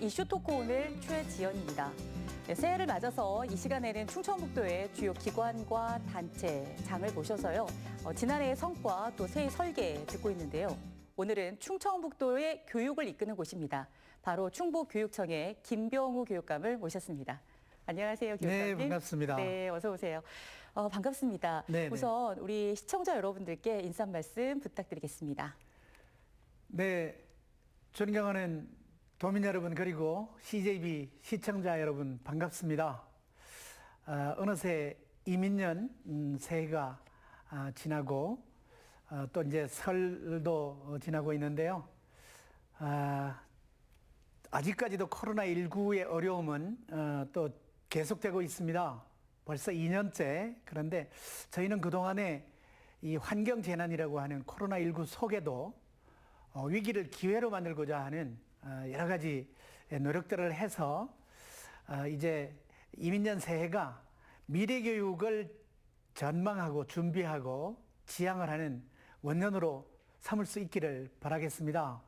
이슈 토크 오늘 최지연입니다. 네, 새해를 맞아서 이 시간에는 충청북도의 주요 기관과 단체, 장을 모셔서요. 지난해의 성과 또 새해 설계 듣고 있는데요. 오늘은 충청북도의 교육을 이끄는 곳입니다. 바로 충북교육청의 김병우 교육감을 모셨습니다. 안녕하세요, 교육감님. 네, 반갑습니다. 네, 어서 오세요. 반갑습니다. 네네. 우선 우리 시청자 여러분들께 인사 말씀 부탁드리겠습니다. 네, 존경하는 도민 여러분 그리고 CJB 시청자 여러분 반갑습니다. 어느새 이민년 새해가 지나고 또 이제 설도 지나고 있는데요. 아직까지도 코로나19의 어려움은 또 계속되고 있습니다. 벌써 2년째. 그런데 저희는 그동안에 이 환경재난이라고 하는 코로나19 속에도 위기를 기회로 만들고자 하는 여러 가지 노력들을 해서 이제 이민년 새해가 미래교육을 전망하고 준비하고 지향을 하는 원년으로 삼을 수 있기를 바라겠습니다.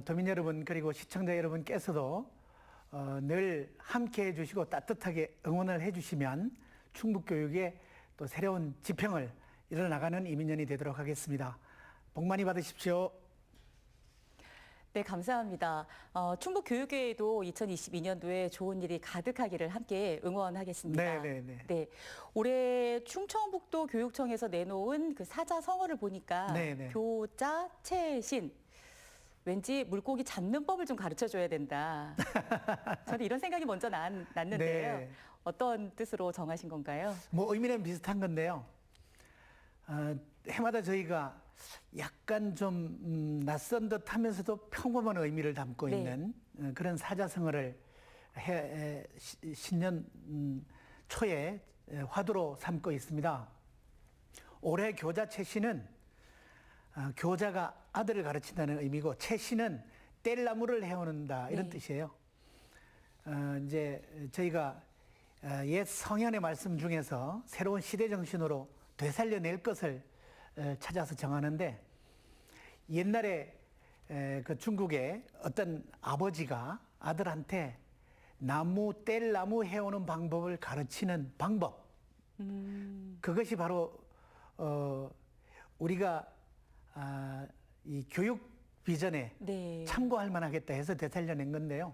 도민 여러분 그리고 시청자 여러분께서도 늘 함께 해주시고 따뜻하게 응원을 해주시면 충북교육의 또 새로운 지평을 이뤄나가는 이민년이 되도록 하겠습니다. 복 많이 받으십시오. 네, 감사합니다. 충북교육계에도 2022년도에 좋은 일이 가득하기를 함께 응원하겠습니다. 네, 올해 충청북도 교육청에서 내놓은 그 사자성어를 보니까 교자, 채신, 왠지 물고기 잡는 법을 좀 가르쳐줘야 된다. 저는 이런 생각이 먼저 났는데요. 네. 어떤 뜻으로 정하신 건가요? 뭐 의미는 비슷한 건데요. 해마다 저희가 약간 좀 낯선 듯 하면서도 평범한 의미를 담고 있는 그런 사자성어를 신년 초에 화두로 삼고 있습니다. 올해 교자 채신은 교자가 아들을 가르친다는 의미고 채신은 뗄나무를 해오는다 이런 뜻이에요. 이제 저희가 옛 성현의 말씀 중에서 새로운 시대 정신으로 되살려낼 것을 찾아서 정하는데 옛날에 그 중국의 어떤 아버지가 아들한테 뗄나무 해오는 방법을 가르치는 방법. 그것이 바로 우리가 이 교육 비전에 참고할 만하겠다 해서 되살려낸 건데요.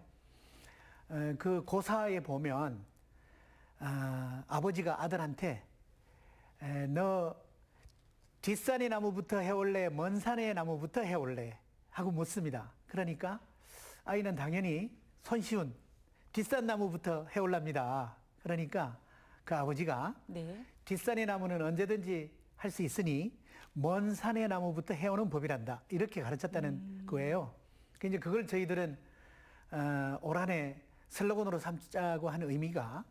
그 고사에 보면 아버지가 아들한테 너 뒷산의 나무부터 해올래? 먼 산의 나무부터 해올래? 하고 묻습니다. 그러니까 아이는 당연히 손쉬운 뒷산 나무부터 해올랍니다. 그러니까 그 아버지가 뒷산의 나무는 언제든지 할 수 있으니 먼 산의 나무부터 해오는 법이란다. 이렇게 가르쳤다는 거예요. 이제 그걸 저희들은 올 한 해 슬로건으로 삼자고 하는 의미가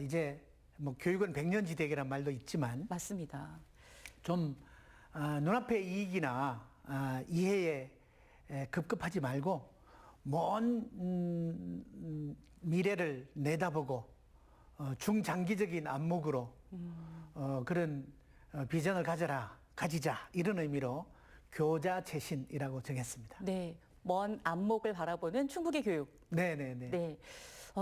이제 뭐 교육은 백년지대계란 말도 있지만 맞습니다. 좀 눈앞의 이익이나 이해에 급급하지 말고 먼 미래를 내다보고 중장기적인 안목으로 그런 비전을 가지자 이런 의미로 교자채신이라고 정했습니다. 네, 먼 안목을 바라보는 충북의 교육. 네.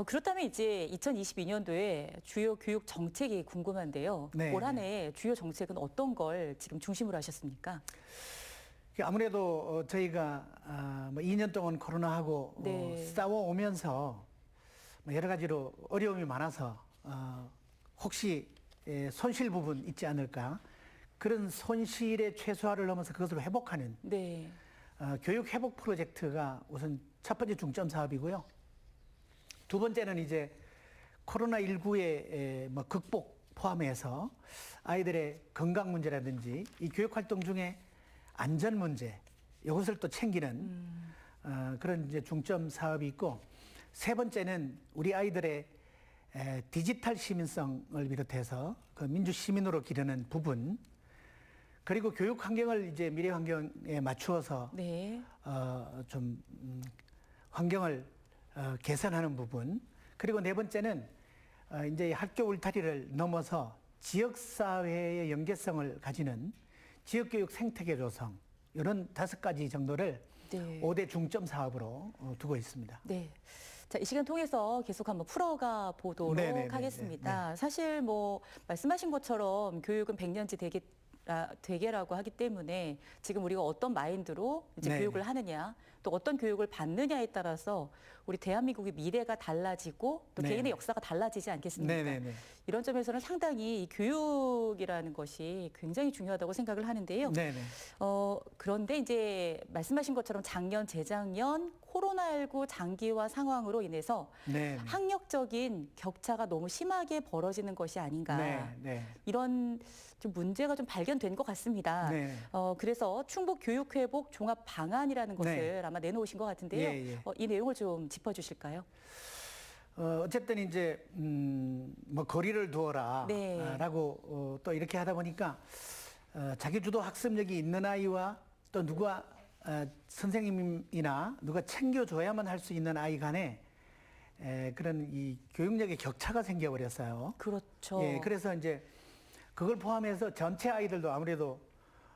그렇다면 이제 2022년도에 주요 교육 정책이 궁금한데요. 올 한 해 주요 정책은 어떤 걸 지금 중심으로 하셨습니까? 아무래도 저희가 2년 동안 코로나하고 싸워오면서 여러 가지로 어려움이 많아서 혹시 손실 부분 있지 않을까 그런 손실의 최소화를 넘어서 그것을 회복하는 교육 회복 프로젝트가 우선 첫 번째 중점 사업이고요. 두 번째는 이제 코로나19의 뭐 극복 포함해서 아이들의 건강 문제라든지 이 교육 활동 중에 안전 문제 이것을 또 챙기는 그런 이제 중점 사업이 있고 세 번째는 우리 아이들의 디지털 시민성을 비롯해서 그 민주 시민으로 기르는 부분 그리고 교육 환경을 이제 미래 환경에 맞추어서 좀 환경을 개선하는 부분 그리고 네 번째는 이제 학교 울타리를 넘어서 지역사회의 연계성을 가지는 지역교육 생태계 조성 이런 5가지 정도를 네. 5대 중점 사업으로 두고 있습니다. 네. 자, 이 시간 통해서 계속 한번 풀어가 보도록 네네네네. 하겠습니다. 사실 뭐 말씀하신 것처럼 교육은 백년지 대계라고 하기 때문에 지금 우리가 어떤 마인드로 이제 네. 교육을 하느냐, 또 어떤 교육을 받느냐에 따라서 우리 대한민국의 미래가 달라지고 또 네. 개인의 역사가 달라지지 않겠습니까? 네네네. 이런 점에서는 상당히 이 교육이라는 것이 굉장히 중요하다고 생각을 하는데요. 네네. 그런데 이제 말씀하신 것처럼 작년, 재작년 코로나19 장기화 상황으로 인해서 네네. 학력적인 격차가 너무 심하게 벌어지는 것이 아닌가. 네. 네. 이런 좀 문제가 좀 발견된 것 같습니다. 네. 그래서 충북 교육회복 종합 방안이라는 것을 네. 아마 내놓으신 것 같은데요. 예, 예. 이 내용을 좀 짚어주실까요? 어쨌든 이제 뭐 거리를 두어라 네. 라고 또 이렇게 하다 보니까 자기 주도 학습력이 있는 아이와 또 누가 선생님이나 누가 챙겨줘야만 할 수 있는 아이 간에 그런 이 교육력의 격차가 생겨버렸어요. 그렇죠. 예, 그래서 이제 그걸 포함해서 전체 아이들도 아무래도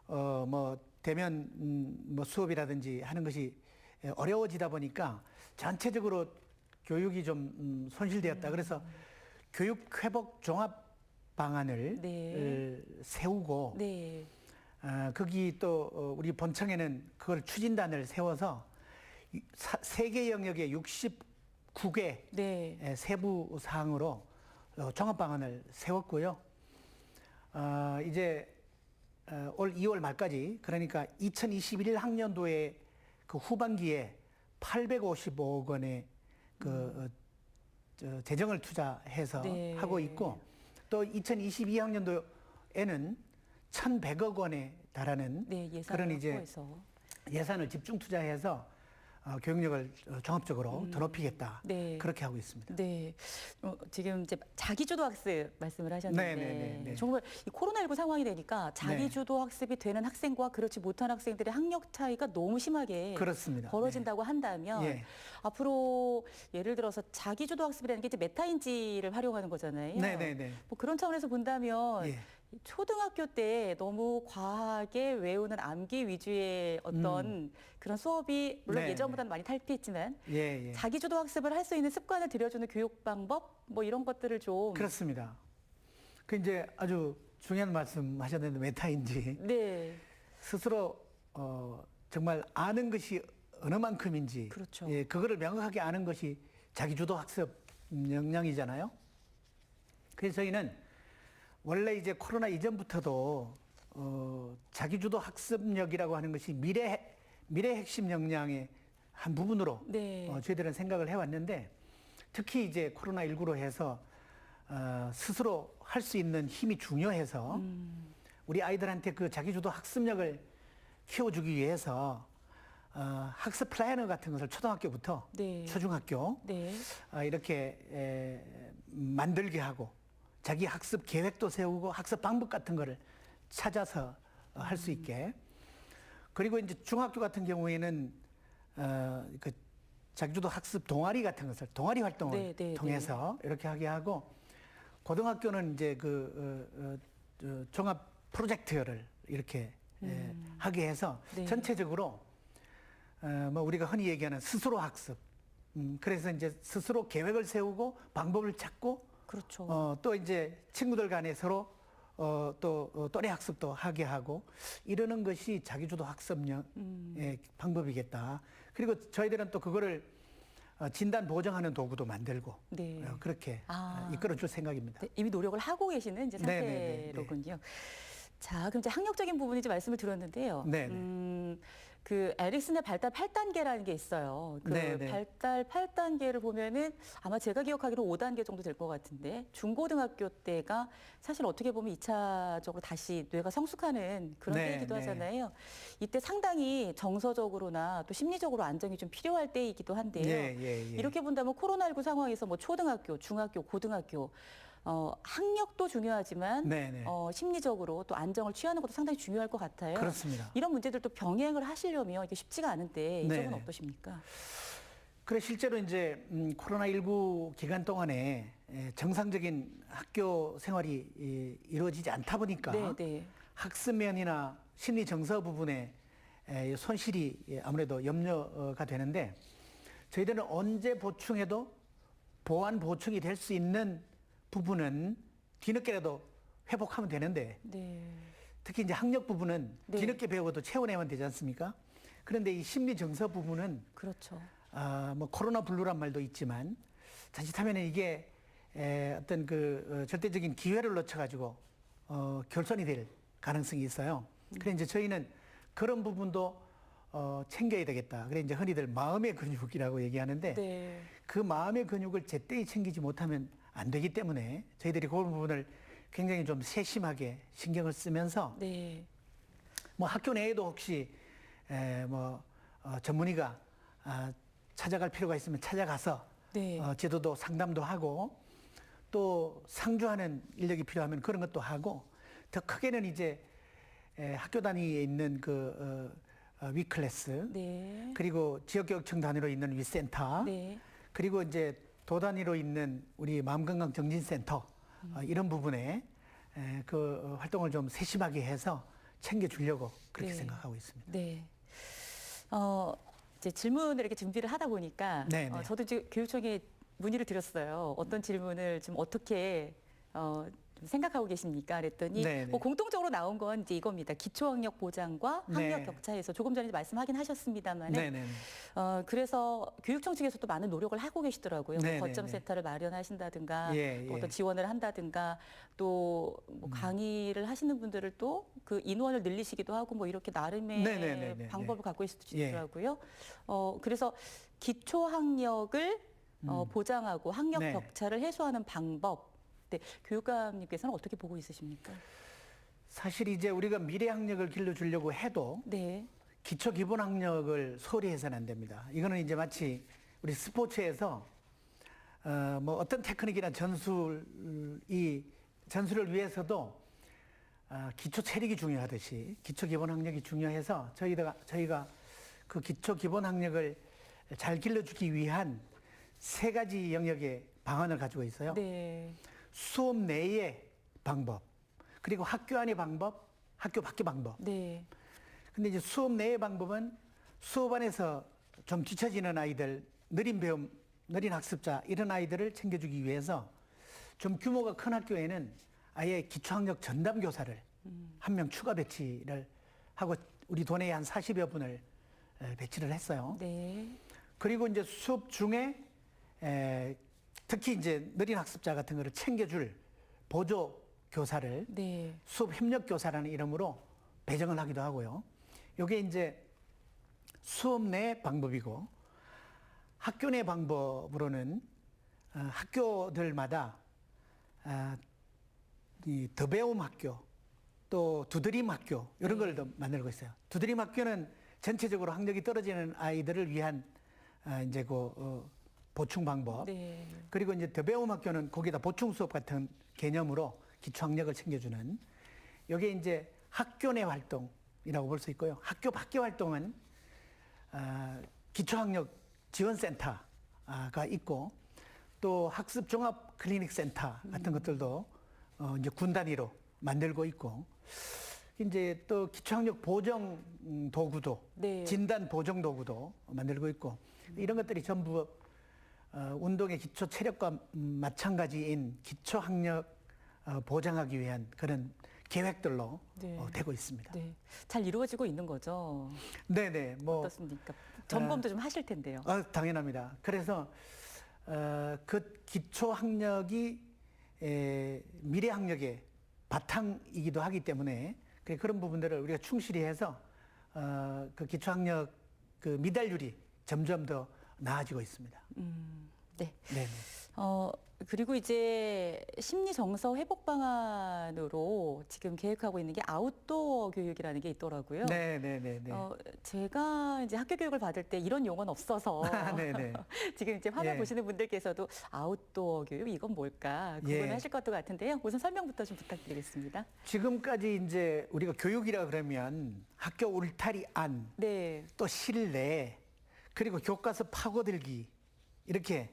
뭐 대면 뭐 수업이라든지 하는 것이 어려워지다 보니까 전체적으로 교육이 좀 손실되었다. 그래서 교육 회복 종합 방안을 네. 세우고 네. 거기 또 우리 본청에는 그걸 추진단을 세워서 세계 영역의 69개 네. 세부 사항으로 종합 방안을 세웠고요. 이제 올 2월 말까지 그러니까 2021 학년도에 그 후반기에 855억 원의 그 재정을 투자해서 네. 하고 있고 또 2022학년도에는 1,100억 원에 달하는 네, 예산을 그런 이제 확보해서. 예산을 집중 투자해서 교육력을 종합적으로 더 높이겠다. 네. 그렇게 하고 있습니다. 네. 지금 이제 자기주도 학습 말씀을 하셨는데 네네네. 정말 이 코로나19 상황이 되니까 자기주도 학습이 되는 학생과 그렇지 못한 학생들의 학력 차이가 너무 심하게 그렇습니다. 벌어진다고 한다면 예. 앞으로 예를 들어서 자기주도 학습이라는 게 이제 메타인지를 활용하는 거잖아요. 네네네. 뭐 그런 차원에서 본다면 예. 초등학교 때 너무 과하게 외우는 암기 위주의 어떤 그런 수업이 물론 네, 예전보다는 많이 탈피했지만 예, 예. 자기주도 학습을 할 수 있는 습관을 들여주는 교육 방법 뭐 이런 것들을 좀 그렇습니다. 그 이제 아주 중요한 말씀 하셨는데 메타인지 네. 스스로 정말 아는 것이 어느 만큼인지 그렇죠. 예, 그거를 명확하게 아는 것이 자기주도 학습 역량이잖아요. 그래서 저희는 원래 이제 코로나 이전부터도 자기주도 학습력이라고 하는 것이 미래 핵심 역량의 한 부분으로 네. 저희들은 생각을 해왔는데 특히 이제 코로나19로 해서 스스로 할 수 있는 힘이 중요해서 우리 아이들한테 그 자기주도 학습력을 키워주기 위해서 학습 플래너 같은 것을 초등학교부터 네. 초중학교 네. 이렇게 만들게 하고 자기 학습 계획도 세우고 학습 방법 같은 거를 찾아서 할 수 있게 그리고 이제 중학교 같은 경우에는 그 자기주도 학습 동아리 같은 것을 동아리 활동을 네, 네, 통해서 이렇게 하게 하고 고등학교는 이제 종합 프로젝트를 이렇게 하게 해서 네. 전체적으로 뭐 우리가 흔히 얘기하는 스스로 학습 그래서 이제 스스로 계획을 세우고 방법을 찾고 그렇죠. 또 이제 친구들 간에 서로 또 또래 학습도 하게 하고 이러는 것이 자기주도 학습력의 방법이겠다. 그리고 저희들은 또 그거를 진단 보정하는 도구도 만들고 네. 그렇게 아. 이끌어줄 생각입니다. 네, 이미 노력을 하고 계시는 이제 네, 네, 네, 상태로군요. 자, 그럼 이제 학력적인 부분이 이제 말씀을 들었는데요. 네, 네. 그 에릭슨의 발달 8단계라는 게 있어요. 그 네, 네. 발달 8단계를 보면은 아마 제가 기억하기로 5단계 정도 될 것 같은데 중고등학교 때가 사실 어떻게 보면 2차적으로 다시 뇌가 성숙하는 그런 네, 때이기도 네. 하잖아요. 이때 상당히 정서적으로나 또 심리적으로 안정이 좀 필요할 때이기도 한데요. 예, 예, 예. 이렇게 본다면 코로나19 상황에서 뭐 초등학교, 중학교, 고등학교 학력도 중요하지만 네, 네. 심리적으로 또 안정을 취하는 것도 상당히 중요할 것 같아요. 그렇습니다. 이런 문제들도 병행을 하시려면 이게 쉽지가 않은데 이 점은 네, 네. 어떠십니까? 그래 실제로 이제 코로나19 기간 동안에 정상적인 학교 생활이 이루어지지 않다 보니까 네, 네. 학습면이나 심리 정서 부분에 손실이 아무래도 염려가 되는데 저희들은 언제 보충해도 보완 보충이 될 수 있는 부분은 뒤늦게라도 회복하면 되는데 네. 특히 이제 학력 부분은 네. 뒤늦게 배우고도 채워내면 되지 않습니까? 그런데 이 심리 정서 부분은 그렇죠. 뭐 코로나 블루란 말도 있지만 자칫하면 이게 어떤 절대적인 기회를 놓쳐가지고 결손이 될 가능성이 있어요. 그래 이제 저희는 그런 부분도 챙겨야 되겠다. 그래 이제 흔히들 마음의 근육이라고 얘기하는데 네. 그 마음의 근육을 제때에 챙기지 못하면 안 되기 때문에 저희들이 그 부분을 굉장히 좀 세심하게 신경을 쓰면서 네. 뭐 학교 내에도 혹시 전문의가 찾아갈 필요가 있으면 찾아가서 네. 제도도 상담도 하고 또 상주하는 인력이 필요하면 그런 것도 하고 더 크게는 이제 학교 단위에 있는 위클래스 네. 그리고 지역교육청 단위로 있는 위센터 네. 그리고 이제 도 단위로 있는 우리 마음건강정진센터 이런 부분에 활동을 좀 세심하게 해서 챙겨주려고 그렇게 네. 생각하고 있습니다. 네. 이제 질문을 이렇게 준비를 하다 보니까 네, 네. 저도 지금 교육청에 문의를 드렸어요. 어떤 질문을 좀 어떻게 좀 생각하고 계십니까? 그랬더니 네, 네. 뭐 공통적으로 나온 건 이제 이겁니다. 기초학력 보장과 학력 네. 격차에서 조금 전에 말씀하긴 하셨습니다만 네네. 그래서 교육청 측에서도 많은 노력을 하고 계시더라고요. 네, 뭐 네, 거점 네. 센터를 마련하신다든가 예, 또 예. 어떤 지원을 한다든가 또 뭐 강의를 하시는 분들을 또 그 인원을 늘리시기도 하고 뭐 이렇게 나름의 네, 네, 네, 네, 방법을 네. 갖고 있으시더라고요. 그래서 기초 학력을 보장하고 학력 네. 격차를 해소하는 방법. 네, 교육감님께서는 어떻게 보고 있으십니까? 사실 이제 우리가 미래 학력을 길러주려고 해도 네, 기초 기본 학력을 소홀히 해서는 안 됩니다. 이거는 이제 마치 우리 스포츠에서 뭐 어떤 테크닉이나 전술을 위해서도 기초 체력이 중요하듯이 기초 기본 학력이 중요해서 저희가 그 기초 기본 학력을 잘 길러주기 위한 세 가지 영역의 방안을 가지고 있어요. 네, 수업 내의 방법, 그리고 학교 안의 방법, 학교 밖의 방법. 네, 근데 이제 수업 내의 방법은 수업 안에서 좀 뒤처지는 아이들, 느린 배움, 느린 학습자 이런 아이들을 챙겨주기 위해서 좀 규모가 큰 학교에는 아예 기초학력 전담 교사를 한 명 추가 배치를 하고 우리 도내에 한 40여 분을 배치를 했어요. 네, 그리고 이제 수업 중에 특히 이제 느린 학습자 같은 거를 챙겨줄 보조 교사를 네, 수업 협력 교사라는 이름으로 배정을 하기도 하고요. 이게 이제 수업 내 방법이고 학교 내 방법으로는 학교들마다 이 더배움 학교 또 두드림 학교 이런 걸 더 만들고 있어요. 두드림 학교는 전체적으로 학력이 떨어지는 아이들을 위한 이제 보충 방법. 네, 그리고 이제 더배움 학교는 거기다 보충 수업 같은 개념으로 기초 학력을 챙겨주는 이게 이제 학교 내 활동이라고 볼 수 있고요. 학교 밖의 활동은 기초 학력 지원센터가 있고 또 학습 종합 클리닉 센터 같은 것들도 이제 군 단위로 만들고 있고 이제 또 기초학력 보정 도구도 네. 진단 보정 도구도 만들고 있고 이런 것들이 전부 운동의 기초 체력과 마찬가지인 기초학력 보장하기 위한 그런 계획들로 네. 되고 있습니다. 네, 잘 이루어지고 있는 거죠. 네네 뭐 어떻습니까? 점검도 좀 하실 텐데요. 당연합니다. 그래서 그 기초 학력이 미래 학력의 바탕이기도 하기 때문에 그런 부분들을 우리가 충실히 해서 그 기초 학력 그 미달률이 점점 더 나아지고 있습니다. 네. 네. 그리고 이제 심리 정서 회복 방안으로 지금 계획하고 있는 게 아웃도어 교육이라는 게 있더라고요. 네네네. 제가 이제 학교 교육을 받을 때 이런 용어는 없어서 네네. 지금 이제 화면 예. 보시는 분들께서도 아웃도어 교육 이건 뭘까 궁금해하실 것도 같은데요. 우선 설명부터 좀 부탁드리겠습니다. 지금까지 이제 우리가 교육이라 그러면 학교 울타리 안, 네, 또 실내, 그리고 교과서 파고들기 이렇게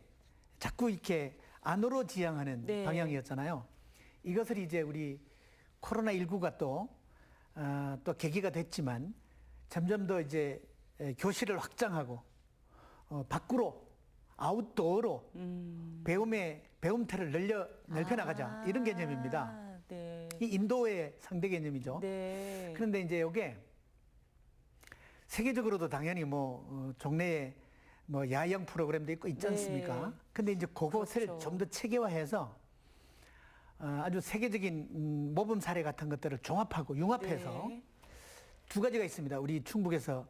자꾸 이렇게 안으로 지향하는 네. 방향이었잖아요. 이것을 이제 우리 코로나19가 또 계기가 됐지만 점점 더 이제 교실을 확장하고 밖으로 아웃도어로 배움터를 넓혀 나가자 이런 개념입니다. 네. 이 인도의 상대 개념이죠. 네. 그런데 이제 이게 세계적으로도 당연히 종래에 야영 프로그램도 있고 있지 네. 않습니까? 근데 이제 그것을 그렇죠. 좀 더 체계화해서 아주 세계적인 모범 사례 같은 것들을 종합하고 융합해서 네. 두 가지가 있습니다. 우리 충북에서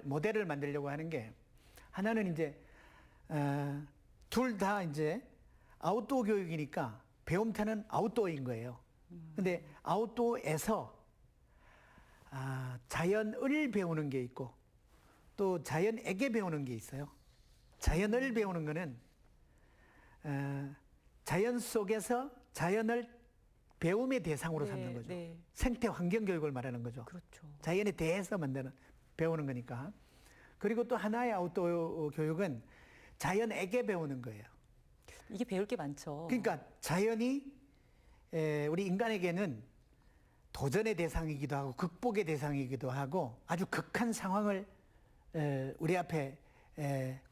모델을 만들려고 하는 게 하나는 이제 둘 다 이제 아웃도어 교육이니까 배움터는 아웃도어인 거예요. 근데 아웃도어에서 자연을 배우는 게 있고 또 자연에게 배우는 게 있어요. 자연을 배우는 거는 자연 속에서 자연을 배움의 대상으로 삼는 거죠. 네. 생태 환경 교육을 말하는 거죠. 그렇죠. 자연에 대해서 배우는 거니까. 그리고 또 하나의 아웃도어 교육은 자연에게 배우는 거예요. 이게 배울 게 많죠. 그러니까 자연이 우리 인간에게는 도전의 대상이기도 하고 극복의 대상이기도 하고 아주 극한 상황을 우리 앞에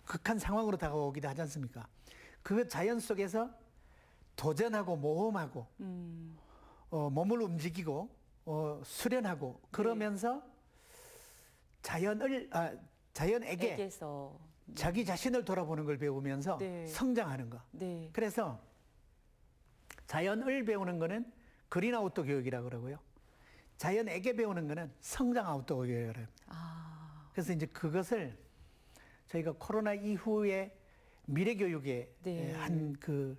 극한 상황으로 다가오기도 하지 않습니까? 그 자연 속에서 도전하고 모험하고 몸을 움직이고 수련하고 그러면서 자연에게 에게서 자기 자신을 돌아보는 걸 배우면서 네. 성장하는 거. 네. 그래서 자연을 배우는 거는 그린 아웃도어 교육이라고 그러고요. 자연에게 배우는 거는 성장 아웃도어 교육이라고 합니다. 그래서 이제 그것을 저희가 코로나 이후에 미래 교육의 네. 한 그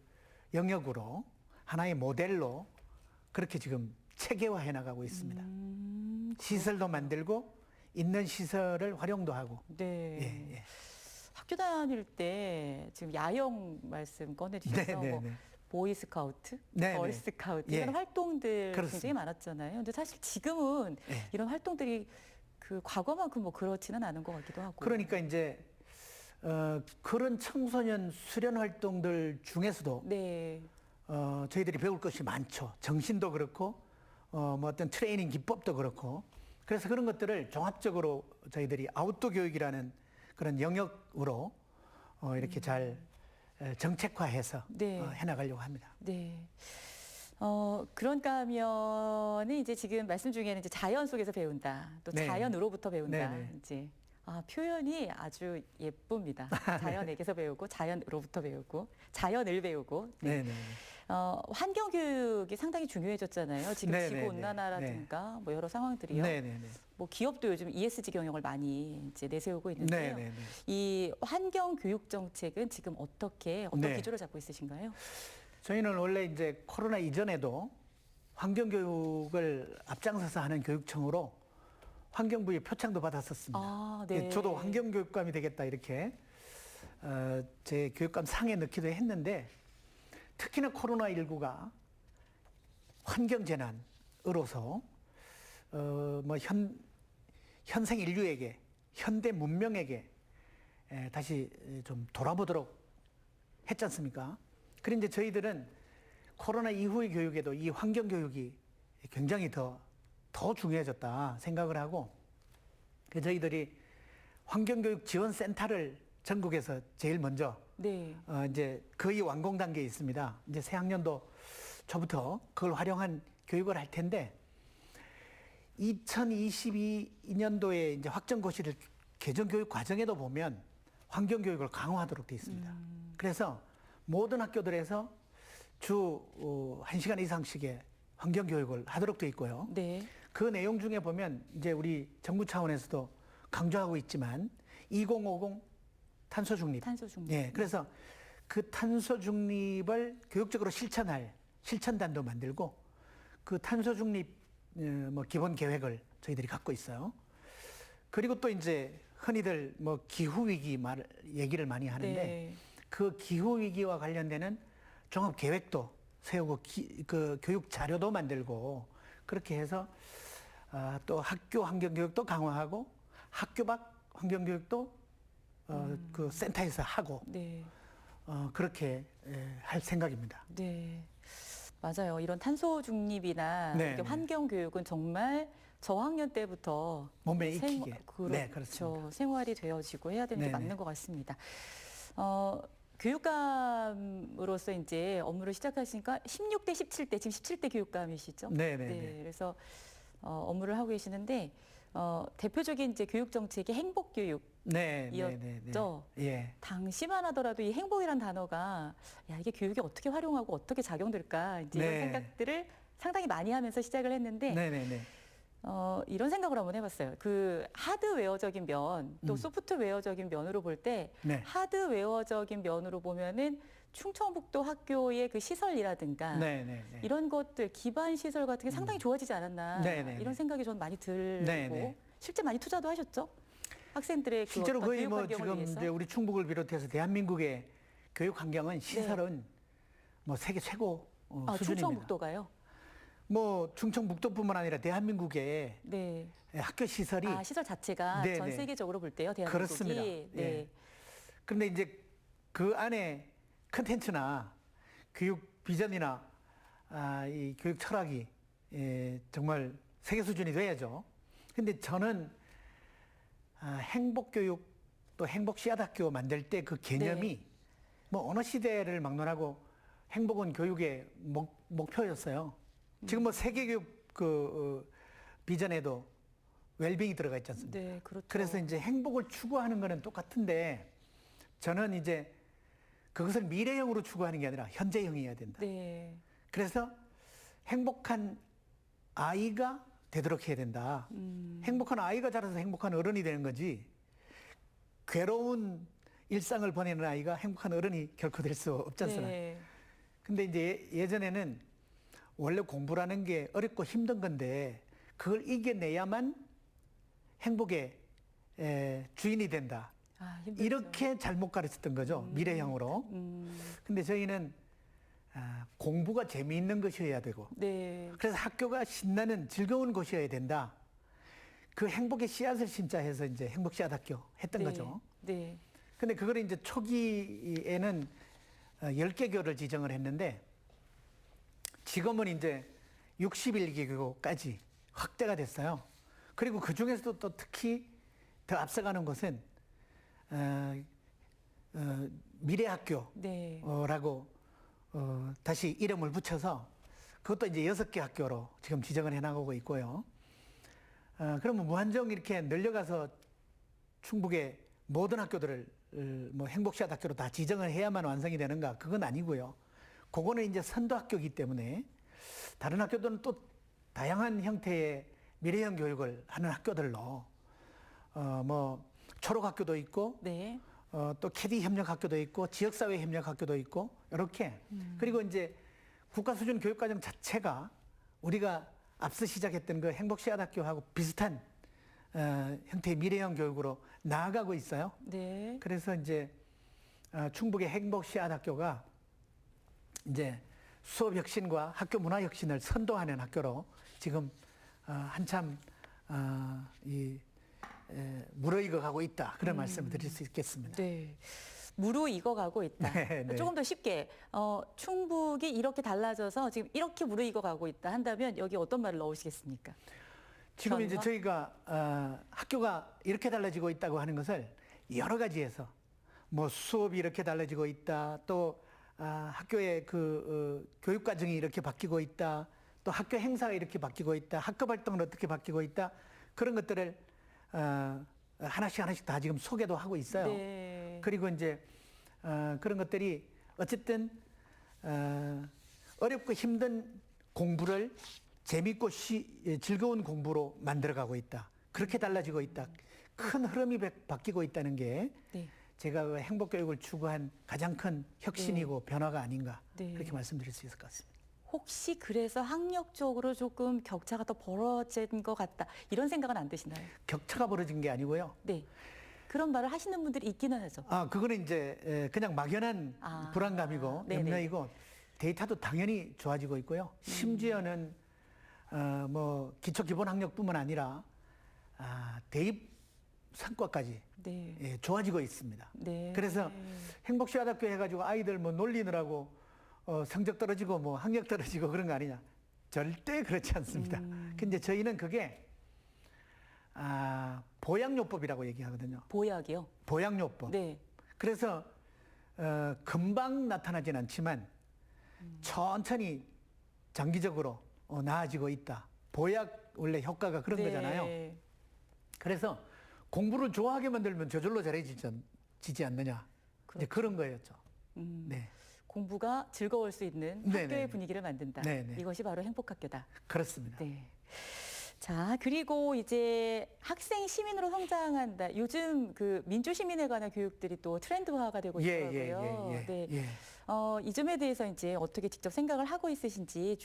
영역으로 하나의 모델로 그렇게 지금 체계화해 나가고 있습니다. 시설도 만들고 있는 시설을 활용도 하고. 네. 예, 예. 학교 다닐 때 지금 야영 말씀 꺼내주셔서 네, 네, 뭐 네. 보이스카우트, 네, 걸스카우트 네. 이런 예. 활동들 그렇습니다. 굉장히 많았잖아요. 근데 사실 지금은 예. 이런 활동들이 그 과거만큼 뭐 그렇지는 않은 것 같기도 하고. 그러니까 이제 그런 청소년 수련 활동들 중에서도 네. 저희들이 배울 것이 많죠. 정신도 그렇고 어떤 트레이닝 기법도 그렇고 그래서 그런 것들을 종합적으로 저희들이 아웃도어 교육이라는 그런 영역으로 이렇게 잘 정책화해서 네. 해나가려고 합니다. 네. 그런가 하면은 이제 지금 말씀 중에는 이제 자연 속에서 배운다. 또 네. 자연으로부터 배운다. 네, 네. 이제 표현이 아주 예쁩니다. 자연에게서 배우고 자연으로부터 배우고 자연을 배우고. 네. 네, 네. 환경 교육이 상당히 중요해졌잖아요. 지금 네, 지구 네, 네. 온난화라든가 뭐 여러 상황들이요. 네, 네, 네. 뭐 기업도 요즘 ESG 경영을 많이 이제 내세우고 있는데요. 네, 네, 네. 이 환경 교육 정책은 지금 어떤 네. 기조를 잡고 있으신가요? 저희는 원래 이제 코로나 이전에도 환경교육을 앞장서서 하는 교육청으로 환경부의 표창도 받았었습니다. 네. 저도 환경교육감이 되겠다 이렇게 제 교육감 상에 넣기도 했는데 특히나 코로나19가 환경재난으로서 현생 인류에게 현대 문명에게 다시 좀 돌아보도록 했지 않습니까? 그런데 저희들은 코로나 이후의 교육에도 이 환경 교육이 굉장히 더 중요해졌다 생각을 하고 저희들이 환경교육 지원센터를 전국에서 제일 먼저 네. 이제 거의 완공 단계에 있습니다. 이제 새 학년도 초부터 그걸 활용한 교육을 할 텐데 2022년도에 이제 확정고시를 개정교육 과정에도 보면 환경교육을 강화하도록 되어 있습니다. 그래서 모든 학교들에서 주 1시간 이상씩의 환경교육을 하도록 되어 있고요. 네. 그 내용 중에 보면 이제 우리 정부 차원에서도 강조하고 있지만 2050 탄소 중립. 탄소 중립. 예. 그래서 그 탄소 중립을 교육적으로 실천할 실천단도 만들고 그 탄소 중립 기본 계획을 저희들이 갖고 있어요. 그리고 또 이제 흔히들 기후 위기 얘기를 많이 하는데 네. 그 기후 위기와 관련되는 종합 계획도 세우고 그 교육 자료도 만들고 그렇게 해서 또 학교 환경 교육도 강화하고 학교 밖 환경 교육도 그 센터에서 하고 네. 그렇게 할 생각입니다. 네. 맞아요. 이런 탄소 중립이나 네, 이렇게 네. 환경 교육은 정말 저학년 때부터 몸에 익히게. 그렇죠. 네, 그렇습니다. 생활이 되어지고 해야 되는 게 네네. 맞는 것 같습니다. 교육감으로서 이제 업무를 시작하시니까 16대, 17대, 지금 17대 교육감이시죠? 네네네. 네, 그래서 업무를 하고 계시는데 대표적인 이제 교육 정책이 행복 교육이었죠. 네, 네, 네, 네. 예. 당시만 하더라도 이 행복이란 단어가 야 이게 교육에 어떻게 활용하고 어떻게 작용될까 이제 이런 네. 생각들을 상당히 많이 하면서 시작을 했는데 네, 네, 네. 이런 생각을 한번 해봤어요. 그 하드웨어적인 면, 또 음. 소프트웨어적인 면으로 볼 때 네. 하드웨어적인 면으로 보면은 충청북도 학교의 그 시설이라든가 네, 네, 네. 이런 것들 기반 시설 같은 게 상당히 좋아지지 않았나 네, 네, 이런 네. 생각이 저는 많이 들고 네, 네. 실제 많이 투자도 하셨죠? 학생들의 그 실제로 어떤 거의 교육 뭐 환경을 지금 위해서. 이제 우리 충북을 비롯해서 대한민국의 교육 환경은 시설은 뭐 세계 최고 수준입니다. 충청북도가요? 뭐 충청북도뿐만 아니라 대한민국의 네. 학교 시설이 시설 자체가 네, 전 네. 세계적으로 볼 때요, 대한민국이. 그렇습니다. 네. 예. 그런데 이제 그 안에 컨텐츠나 교육 비전이나 이 교육 철학이 정말 세계 수준이 돼야죠. 근데 저는 행복교육 또 행복씨앗학교 만들 때 그 개념이 네. 뭐 어느 시대를 막론하고 행복은 교육의 목표였어요. 지금 뭐 세계교육 비전에도 웰빙이 들어가 있지 않습니까? 네, 그렇죠. 그래서 이제 행복을 추구하는 거는 똑같은데 저는 이제 그것을 미래형으로 추구하는 게 아니라 현재형이어야 된다. 네. 그래서 행복한 아이가 되도록 해야 된다. 행복한 아이가 자라서 행복한 어른이 되는 거지. 괴로운 일상을 보내는 아이가 행복한 어른이 결코 될 수 없지 않습니까? 네. 근데 이제 예전에는 원래 공부라는 게 어렵고 힘든 건데 그걸 이겨내야만 행복의 주인이 된다. 힘들죠. 이렇게 잘못 가르쳤던 거죠. 미래형으로. 근데 저희는 공부가 재미있는 것이어야 되고 네. 그래서 학교가 신나는 즐거운 곳이어야 된다. 그 행복의 씨앗을 심자 해서 이제 행복씨앗 학교 했던 네. 거죠. 네. 근데 그걸 이제 초기에는 10개 교를 지정을 했는데 지금은 이제 61개 교까지 확대가 됐어요. 그리고 그 중에서도 또 특히 더 앞서가는 것은 미래학교라고 네. 다시 이름을 붙여서 그것도 이제 6개 학교로 지금 지정을 해나가고 있고요. 그러면 무한정 이렇게 늘려가서 충북의 모든 학교들을 뭐 행복씨앗 학교로 다 지정을 해야만 완성이 되는가? 그건 아니고요. 그거는 이제 선도학교이기 때문에 다른 학교들은 또 다양한 형태의 미래형 교육을 하는 학교들로 뭐 초록학교도 있고 네. 또 캐디 협력학교도 있고 지역사회 협력학교도 있고 이렇게 그리고 이제 국가 수준 교육과정 자체가 우리가 앞서 시작했던 그 행복씨앗 학교하고 비슷한 형태의 미래형 교육으로 나아가고 있어요. 네. 그래서 이제 충북의 행복씨앗 학교가 이제 수업 혁신과 학교 문화 혁신을 선도하는 학교로 지금 한참 무르익어가고 있다. 그런 말씀을 드릴 수 있겠습니다. 네. 무르익어가고 있다. 네, 네. 조금 더 쉽게 충북이 이렇게 달라져서 지금 이렇게 무르익어가고 있다 한다면 여기 어떤 말을 넣으시겠습니까? 지금 이제 변화? 저희가 학교가 이렇게 달라지고 있다고 하는 것을 여러 가지에서 뭐 수업이 이렇게 달라지고 있다. 또 학교의 교육 과정이 이렇게 바뀌고 있다. 또 학교 행사가 이렇게 바뀌고 있다. 학급 활동은 어떻게 바뀌고 있다. 그런 것들을 하나씩 다 지금 소개도 하고 있어요. 네. 그리고 이제 그런 것들이 어쨌든 어렵고 힘든 공부를 재밌고 즐거운 공부로 만들어가고 있다. 그렇게 달라지고 있다. 큰 흐름이 바뀌고 있다는 게 네. 제가 그 행복교육을 추구한 가장 큰 혁신이고 변화가 아닌가 네. 그렇게 말씀드릴 수 있을 것 같습니다. 혹시 그래서 학력적으로 조금 격차가 더 벌어진 것 같다 이런 생각은 안 드시나요? 격차가 벌어진 게 아니고요. 네. 그런 말을 하시는 분들이 있기는 하죠. 그거는 이제 그냥 막연한 불안감이고 네네. 염려이고 데이터도 당연히 좋아지고 있고요. 심지어는 뭐 기초 기본 학력뿐만 아니라 대입 성과까지 네. 좋아지고 있습니다. 네. 그래서 행복씨앗 학교 해가지고 아이들 뭐 놀리느라고 성적 떨어지고 뭐 학력 떨어지고 그런 거 아니냐? 절대 그렇지 않습니다. 근데 저희는 그게 보약요법이라고 얘기하거든요. 보약이요? 보약요법. 네. 그래서 금방 나타나진 않지만 천천히 장기적으로 나아지고 있다. 보약 원래 효과가 그런 네. 거잖아요. 그래서 공부를 좋아하게 만들면 저절로 잘해지지 않느냐. 이제 그런 거였죠. 네. 공부가 즐거울 수 있는 네네. 학교의 분위기를 만든다. 네네. 이것이 바로 행복학교다. 그렇습니다. 네. 자, 그리고 이제 학생 시민으로 성장한다. 요즘 그 민주 시민에 관한 교육들이 또 트렌드화가 되고 있더라고요. 네. 예. 이 점에 대해서 이제 어떻게 직접 생각을 하고 있으신지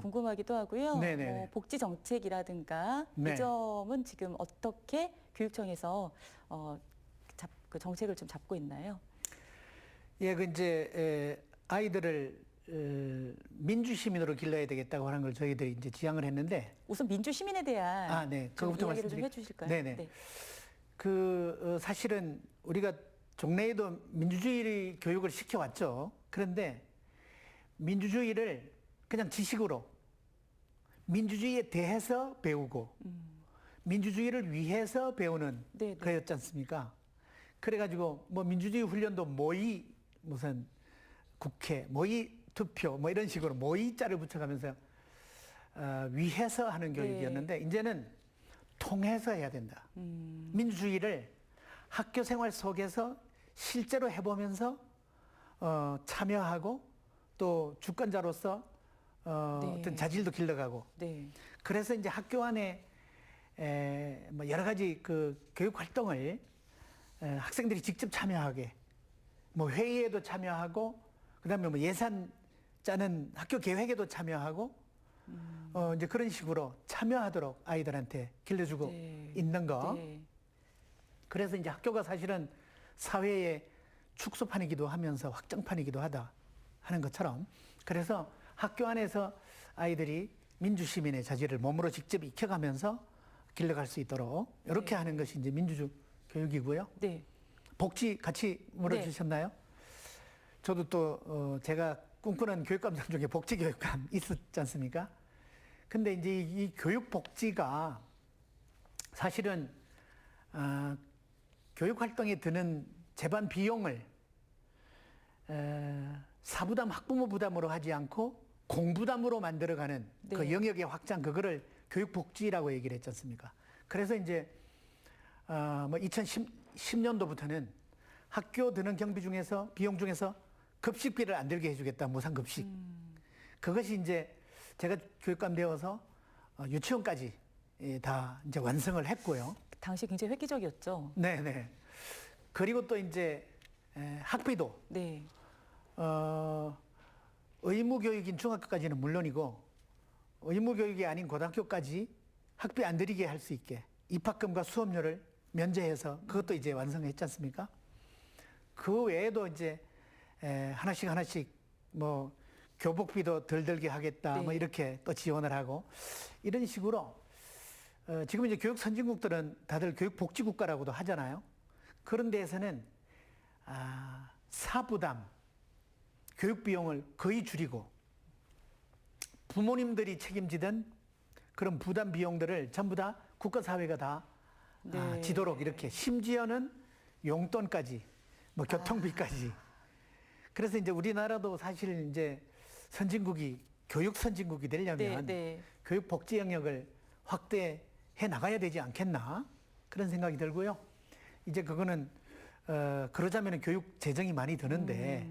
궁금하기도 하고요. 네네네. 복지 정책이라든가 네. 이 점은 지금 어떻게 교육청에서 그 정책을 좀 잡고 있나요? 예, 그 이제 아이들을 민주 시민으로 길러야 되겠다고 하는 걸 저희들이 이제 지향을 했는데, 우선 민주 시민에 대한 네, 좀 그거부터 이야기를 좀 말씀드릴게요. 해주실까요? 네네. 네. 사실은 우리가 종래에도 민주주의 교육을 시켜왔죠. 그런데 민주주의를 그냥 지식으로 민주주의에 대해서 배우고 민주주의를 위해서 배우는 네네. 거였지 않습니까? 그래가지고 뭐 민주주의 훈련도 모의 무슨 국회, 모의 투표 뭐 이런 식으로 모의자를 붙여가면서 위해서 하는 교육이었는데 이제는 통해서 해야 된다. 민주주의를 학교 생활 속에서 실제로 해보면서 참여하고 또 주권자로서 네. 어떤 자질도 길러가고 네. 그래서 이제 학교 안에 뭐 여러 가지 그 교육 활동을 학생들이 직접 참여하게 뭐 회의에도 참여하고 그다음에 뭐 예산 짜는 학교 계획에도 참여하고 이제 그런 식으로 참여하도록 아이들한테 길러주고 네. 있는 거. 네. 그래서 이제 학교가 사실은 사회의 축소판이기도 하면서 확장판이기도 하다 하는 것처럼 그래서 학교 안에서 아이들이 민주시민의 자질을 몸으로 직접 익혀가면서 길러갈 수 있도록 이렇게 네. 하는 것이 이제 민주주의 교육이고요. 네. 복지 같이 물어주셨나요? 저도 또 제가 꿈꾸는 교육감장 중에 복지교육감 있었지 않습니까? 근데 이제 이 교육복지가 사실은 교육활동에 드는 재반 비용을 사부담, 학부모 부담으로 하지 않고 공부담으로 만들어가는 그 네. 영역의 확장, 그거를 교육복지라고 얘기를 했지 않습니까? 그래서 이제 뭐 2010년도부터는 학교 드는 경비 중에서 비용 중에서 급식비를 안 들게 해주겠다, 무상급식. 그것이 이제 제가 교육감 되어서 유치원까지 다 이제 완성을 했고요. 당시 굉장히 획기적이었죠. 네네. 그리고 또 이제 학비도 네. 의무교육인 중학교까지는 물론이고 의무교육이 아닌 고등학교까지 학비 안 들이게 할 수 있게 입학금과 수업료를 면제해서 그것도 이제 완성했지 않습니까? 그 외에도 이제 하나씩 뭐 교복비도 덜 들게 하겠다 네. 뭐 이렇게 또 지원을 하고 이런 식으로 지금 이제 교육 선진국들은 다들 교육복지국가라고도 하잖아요. 그런 데에서는 사부담, 교육 비용을 거의 줄이고 부모님들이 책임지던 그런 부담 비용들을 전부 다 국가사회가 다 네. 지도록 이렇게 심지어는 용돈까지 뭐 교통비까지. 그래서 이제 우리나라도 사실 이제 선진국이 교육 선진국이 되려면 네. 교육 복지 영역을 확대해 나가야 되지 않겠나 그런 생각이 들고요. 이제 그거는 그러자면 교육 재정이 많이 드는데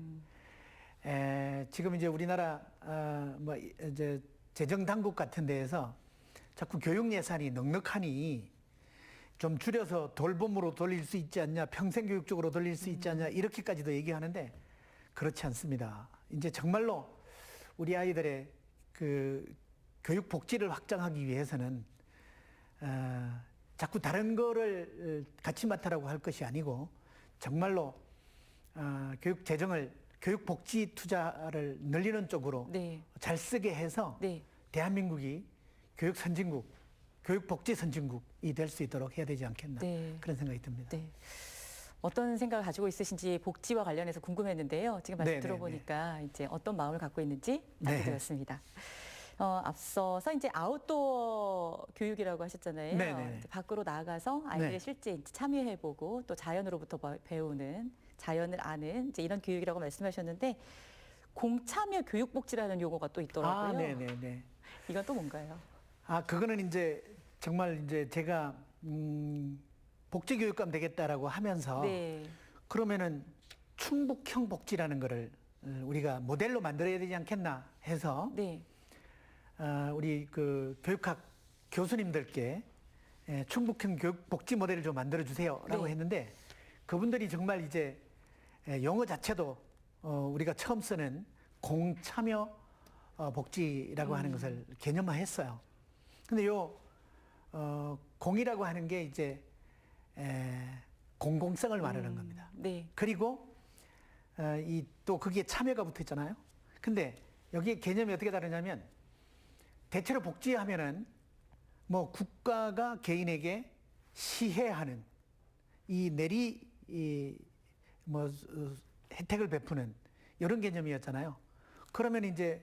지금 이제 우리나라 뭐 이제 재정 당국 같은 데에서 자꾸 교육 예산이 넉넉하니 좀 줄여서 돌봄으로 돌릴 수 있지 않냐, 평생 교육 쪽으로 돌릴 수 있지 않냐 이렇게까지도 얘기하는데 그렇지 않습니다. 이제 정말로 우리 아이들의 그 교육 복지를 확장하기 위해서는 자꾸 다른 거를 같이 맡으라고 할 것이 아니고 정말로 교육 재정을 교육 복지 투자를 늘리는 쪽으로 네. 잘 쓰게 해서 네. 대한민국이 교육 선진국, 교육 복지 선진국이 될 수 있도록 해야 되지 않겠나 네. 그런 생각이 듭니다. 네. 어떤 생각을 가지고 있으신지 복지와 관련해서 궁금했는데요. 지금 말씀 네, 들어보니까 이제 어떤 마음을 갖고 있는지 알게 네. 되었습니다. 앞서서 이제 아웃도어 교육이라고 하셨잖아요. 네네. 이제 밖으로 나가서 아이들이 네. 실제 이제 참여해보고 또 자연으로부터 배우는, 자연을 아는 이제 이런 교육이라고 말씀하셨는데 공참여 교육복지라는 용어가 또 있더라고요. 네네네. 이건 또 뭔가요? 그거는 이제 정말 이제 제가 복지교육감 되겠다라고 하면서 네. 그러면은 충북형 복지라는 거를 우리가 모델로 만들어야 되지 않겠나 해서 네. 우리 그 교육학 교수님들께 충북형 교육 복지 모델을 좀 만들어 주세요라고 네. 했는데 그분들이 정말 이제 용어 자체도 우리가 처음 쓰는 공참여 복지라고 하는 것을 개념화했어요. 근데 공이라고 하는 게 이제 공공성을 말하는 겁니다. 네. 그리고 이 또 거기에 참여가 붙어 있잖아요. 근데 여기에 개념이 어떻게 다르냐면 대체로 복지하면은 뭐 국가가 개인에게 시혜하는 혜택을 베푸는 이런 개념이었잖아요. 그러면 이제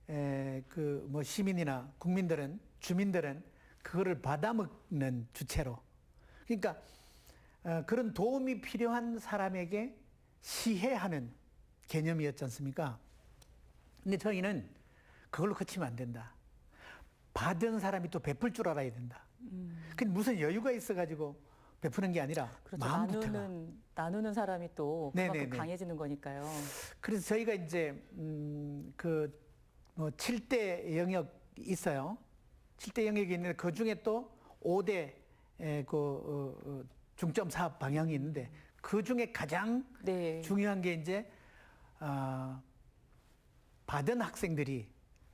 그 뭐 시민이나 국민들은 주민들은 그거를 받아먹는 주체로 그러니까 그런 도움이 필요한 사람에게 시혜하는 개념이었지 않습니까? 근데 저희는 그걸로 그치면 안 된다. 받은 사람이 또 베풀 줄 알아야 된다. 그 무슨 여유가 있어가지고 베푸는 게 아니라 그렇죠. 마음부터가. 나누는 사람이 또 그만큼 네네네. 강해지는 거니까요. 그래서 저희가 이제 뭐 7대 영역이 있어요. 7대 영역이 있는데 그 중에 또 5대 중점 사업 방향이 있는데 그 중에 가장 네. 중요한 게 이제 받은 학생들이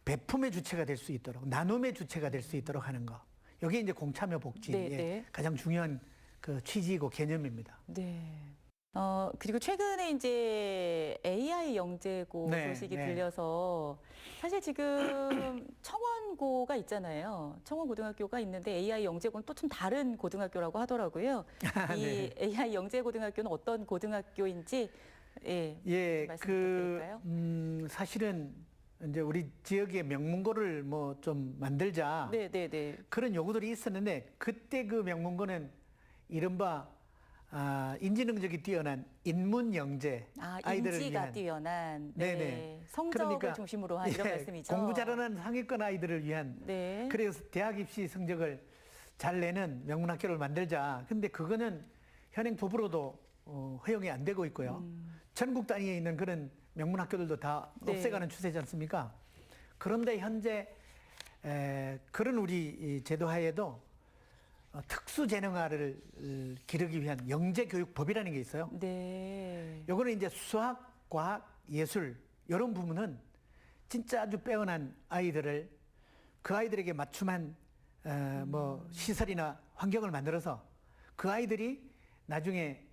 베품의 주체가 될 수 있도록 나눔의 주체가 될 수 있도록 하는 거. 이게 이제 공참여 복지의 네, 네. 가장 중요한 그 취지이고 개념입니다. 네. 그리고 최근에 이제 AI 영재고 네, 소식이 네. 들려서 사실 지금 청원고가 있잖아요. 청원고등학교가 있는데 AI 영재고는 또 좀 다른 고등학교라고 하더라고요. 이 네. AI 영재고등학교는 어떤 고등학교인지 말씀 부탁드릴까요? 사실은 이제 우리 지역의 명문고를 뭐 좀 만들자 네, 네, 네. 그런 요구들이 있었는데 그때 그 명문고는 이른바 인지 능력이 뛰어난 인문영재 아이들을 인지가 위한 뛰어난 네네. 성적을 그러니까, 중심으로 한 이런 말씀이죠. 공부 잘하는 상위권 아이들을 위한 네. 그래서 대학 입시 성적을 잘 내는 명문학교를 만들자. 근데 그거는 현행 법으로도 허용이 안 되고 있고요. 전국 단위에 있는 그런 명문학교들도 다 네. 없애가는 추세지 않습니까? 그런데 현재 그런 우리 이 제도하에도 특수재능아를 기르기 위한 영재교육법이라는 게 있어요. 네. 요거는 이제 수학, 과학, 예술 이런 부분은 진짜 아주 빼어난 아이들을 그 아이들에게 맞춤한 뭐 시설이나 환경을 만들어서 그 아이들이 나중에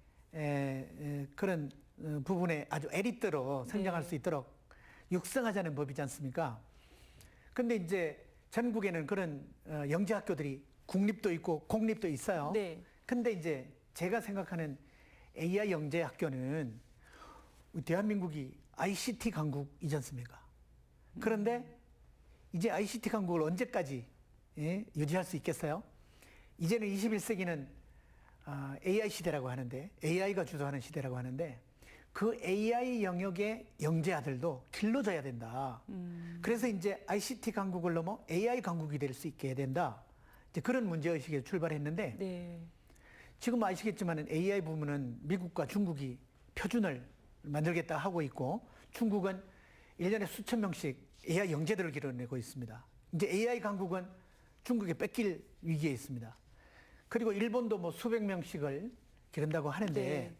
그런 부분에 아주 에리트로 성장할 네. 수 있도록 육성하자는 법이지 않습니까? 근데 이제 전국에는 그런 영재학교들이 국립도 있고 공립도 있어요. 네. 근데 이제 제가 생각하는 AI 영재학교는 대한민국이 ICT 강국이지 않습니까? 그런데 이제 ICT 강국을 언제까지 유지할 수 있겠어요? 이제는 21세기는 AI 시대라고 하는데 AI가 주도하는 시대라고 하는데 그 AI 영역의 영재아들도 길러져야 된다. 그래서 이제 ICT 강국을 넘어 AI 강국이 될 수 있게 된다. 이제 그런 문제의식에 출발했는데 네. 지금 아시겠지만 AI 부문은 미국과 중국이 표준을 만들겠다 하고 있고 중국은 1년에 수천 명씩 AI 영재들을 길러내고 있습니다. 이제 AI 강국은 중국에 뺏길 위기에 있습니다. 그리고 일본도 뭐 수백 명씩을 기른다고 하는데 네.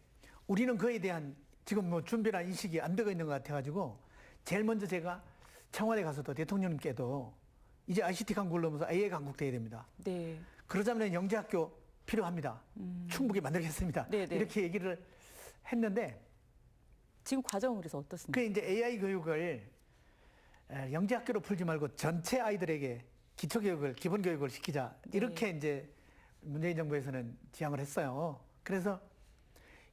우리는 그에 대한 지금 뭐 준비나 인식이 안 되고 있는 것 같아가지고 제일 먼저 제가 청와대 가서도 대통령님께도 이제 ICT 강국을 넘어서 AI 강국 돼야 됩니다. 네. 그러자면 영재학교 필요합니다. 충분히 만들겠습니다. 네, 네. 이렇게 얘기를 했는데 지금 과정은 그래서 어떻습니까? 그 이제 AI 교육을 영재학교로 풀지 말고 전체 아이들에게 기초교육을 기본교육을 시키자 네. 이렇게 이제 문재인 정부에서는 지향을 했어요. 그래서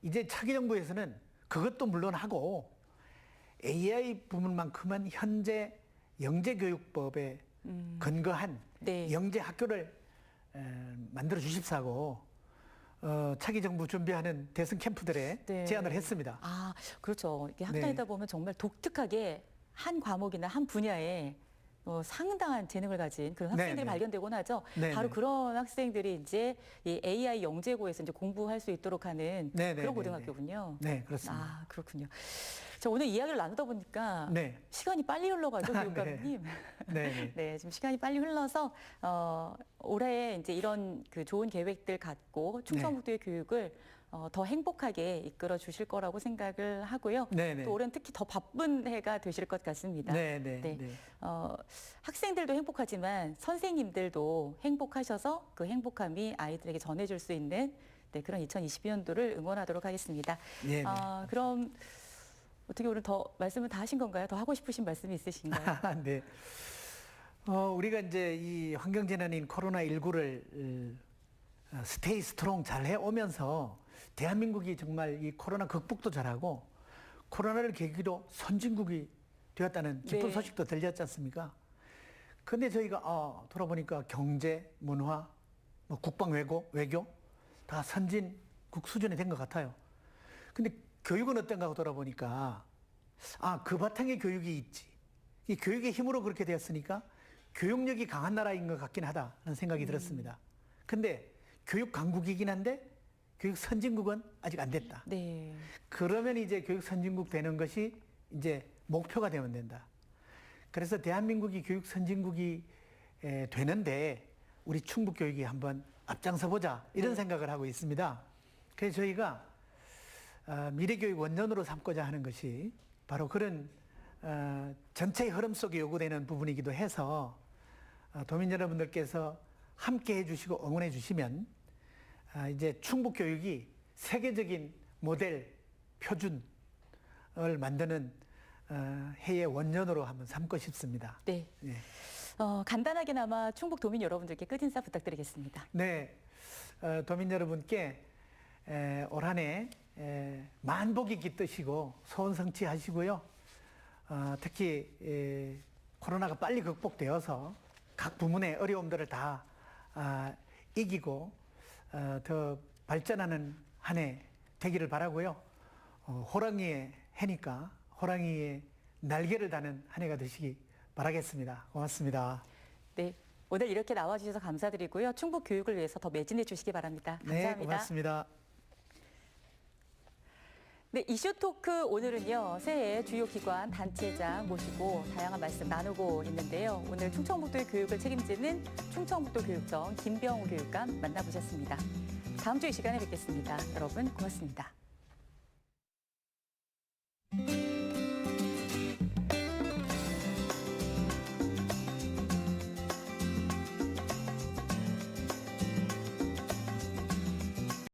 이제 차기 정부에서는 그것도 물론 하고 AI 부분만큼은 현재 영재교육법에 근거한 네. 영재 학교를 만들어 주십사고 차기 정부 준비하는 대선 캠프들에 네. 제안을 했습니다. 아, 그렇죠. 이렇게 네. 학다니다 보면 정말 독특하게 한 과목이나 한 분야에 상당한 재능을 가진 그런 학생들이 네, 네. 발견되곤 하죠. 네, 바로 네. 그런 학생들이 이제 이 AI 영재고에서 이제 공부할 수 있도록 하는 네, 네, 그런 네, 고등학교군요. 네, 그렇습니다. 아, 그렇군요. 자, 오늘 이야기를 나누다 보니까 네. 시간이 빨리 흘러가죠, 교육감님. 네, 네. 네, 지금 시간이 빨리 흘러서 올해 이제 이런 그 좋은 계획들 갖고 충청북도의 교육을 더 행복하게 이끌어 주실 거라고 생각을 하고요. 네, 네. 또 올해는 특히 더 바쁜 해가 되실 것 같습니다. 네, 네, 네. 네. 학생들도 행복하지만 선생님들도 행복하셔서 그 행복함이 아이들에게 전해줄 수 있는 그런 2022년도를 응원하도록 하겠습니다. 네, 네. 그럼 어떻게 오늘 더 말씀을 다 하신 건가요? 더 하고 싶으신 말씀이 있으신가요? 네. 우리가 이제 이 환경재난인 코로나19를 스테이 스트롱 잘 해오면서 대한민국이 정말 이 코로나 극복도 잘하고 코로나를 계기로 선진국이 되었다는 기쁜 네. 소식도 들렸지 않습니까? 근데 저희가 돌아보니까 경제, 문화, 뭐 국방 외교 다 선진국 수준이 된 것 같아요. 근데 교육은 어떤가 하고 돌아보니까 그 바탕에 교육이 있지. 이 교육의 힘으로 그렇게 되었으니까 교육력이 강한 나라인 것 같긴 하다는 생각이 들었습니다. 근데 교육 강국이긴 한데 교육 선진국은 아직 안 됐다. 네. 그러면 이제 교육 선진국 되는 것이 이제 목표가 되면 된다. 그래서 대한민국이 교육 선진국이 되는데 우리 충북 교육이 한번 앞장서 보자 이런 생각을 하고 있습니다. 그래서 저희가 미래교육 원년으로 삼고자 하는 것이 바로 그런 전체의 흐름 속에 요구되는 부분이기도 해서 도민 여러분들께서 함께 해주시고 응원해 주시면 이제 충북 교육이 세계적인 모델 표준을 만드는 해의 원년으로 한번 삼고 싶습니다. 네. 네. 간단하게나마 충북 도민 여러분들께 끝인사 부탁드리겠습니다. 네. 도민 여러분께 올 한 해 만복이 깃드시고 소원 성취하시고요. 특히 코로나가 빨리 극복되어서 각 부문의 어려움들을 다 이기고 더 발전하는 한 해 되기를 바라고요. 호랑이의 해니까 호랑이의 날개를 다는 한 해가 되시기 바라겠습니다. 고맙습니다. 네. 오늘 이렇게 나와주셔서 감사드리고요. 충북 교육을 위해서 더 매진해 주시기 바랍니다. 감사합니다. 네, 고맙습니다. 네, 이슈 토크 오늘은요, 새해 주요 기관 단체장 모시고 다양한 말씀 나누고 있는데요. 오늘 충청북도의 교육을 책임지는 충청북도 교육청 김병우 교육감 만나보셨습니다. 다음 주 이 시간에 뵙겠습니다. 여러분 고맙습니다.